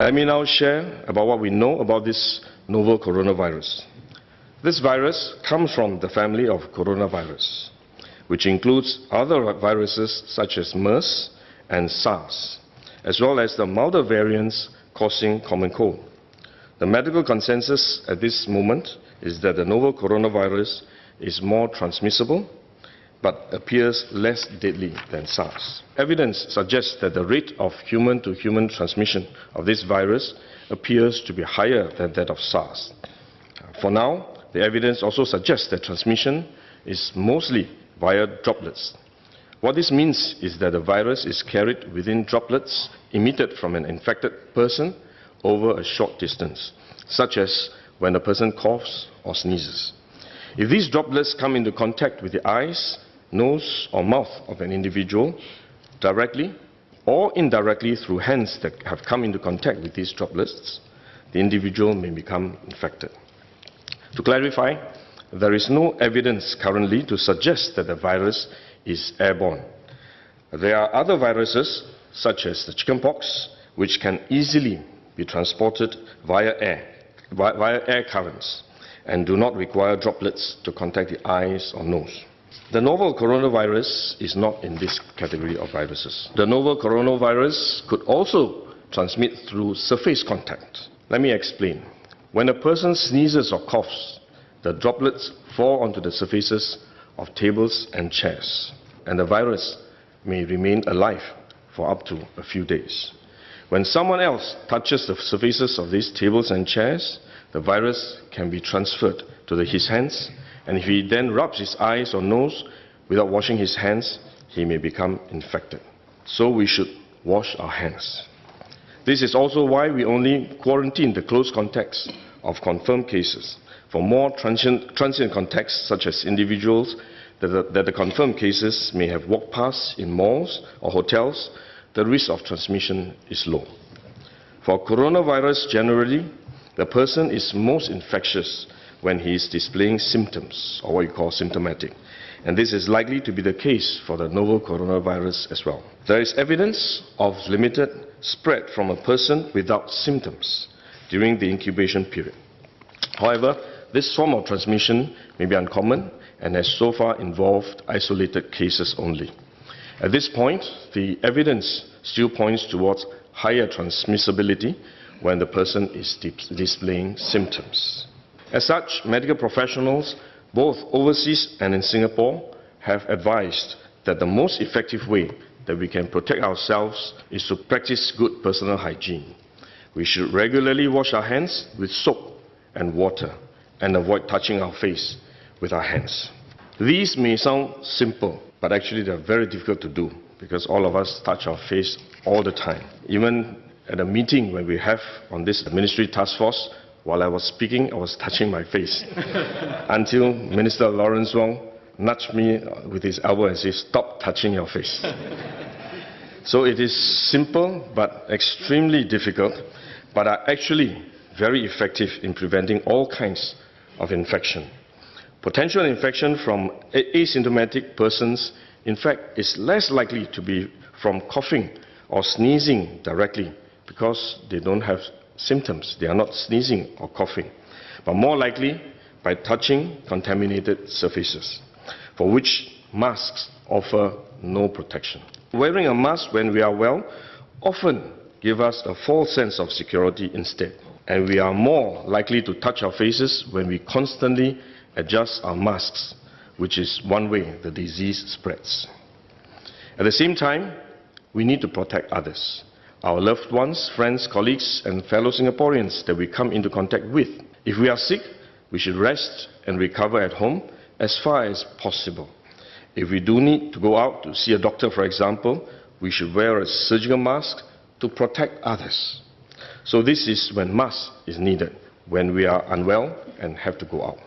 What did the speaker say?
Let me now share about what we know about this novel coronavirus. This virus comes from the family of coronavirus, which includes other viruses such as MERS and SARS, as well as the milder variants causing common cold. The medical consensus at this moment is that the novel coronavirus is more transmissible but appears less deadly than SARS. Evidence suggests that the rate of human-to-human transmission of this virus appears to be higher than that of SARS. For now, the evidence also suggests that transmission is mostly via droplets. What this means is that the virus is carried within droplets emitted from an infected person over a short distance, such as when a person coughs or sneezes. If these droplets come into contact with the eyes, nose or mouth of an individual, directly or indirectly through hands that have come into contact with these droplets, the individual may become infected. To clarify, there is no evidence currently to suggest that the virus is airborne. There are other viruses, such as the chickenpox, which can easily be transported via air currents and do not require droplets to contact the eyes or nose. The novel coronavirus is not in this category of viruses. The novel coronavirus could also transmit through surface contact. Let me explain. When a person sneezes or coughs, the droplets fall onto the surfaces of tables and chairs, and the virus may remain alive for up to a few days. When someone else touches the surfaces of these tables and chairs, the virus can be transferred to his hands, and if he then rubs his eyes or nose without washing his hands, he may become infected. So we should wash our hands. This is also why we only quarantine the close contacts of confirmed cases. For more transient contacts, such as individuals that the confirmed cases may have walked past in malls or hotels, the risk of transmission is low. For coronavirus generally, the person is most infectious when he is displaying symptoms, or what you call symptomatic. And this is likely to be the case for the novel coronavirus as well. There is evidence of limited spread from a person without symptoms during the incubation period. However, this form of transmission may be uncommon and has so far involved isolated cases only. At this point, the evidence still points towards higher transmissibility when the person is displaying symptoms. As such, medical professionals, both overseas and in Singapore, have advised that the most effective way that we can protect ourselves is to practice good personal hygiene. We should regularly wash our hands with soap and water and avoid touching our face with our hands. These may sound simple, but actually they are very difficult to do because all of us touch our face all the time. Even at a meeting when we have on this ministry task force, while I was speaking, I was touching my face until Minister Lawrence Wong nudged me with his elbow and said, "Stop touching your face." So it is simple but extremely difficult, but are actually very effective in preventing all kinds of infection. Potential infection from asymptomatic persons, in fact, is less likely to be from coughing or sneezing directly because they don't have symptoms. They are not sneezing or coughing, but more likely by touching contaminated surfaces, for which masks offer no protection. Wearing a mask when we are well often gives us a false sense of security instead, and we are more likely to touch our faces when we constantly adjust our masks, which is one way the disease spreads. At the same time, we need to protect others, our loved ones, friends, colleagues, and fellow Singaporeans that we come into contact with. If we are sick, we should rest and recover at home as far as possible. If we do need to go out to see a doctor, for example, we should wear a surgical mask to protect others. So this is when mask is needed, when we are unwell and have to go out.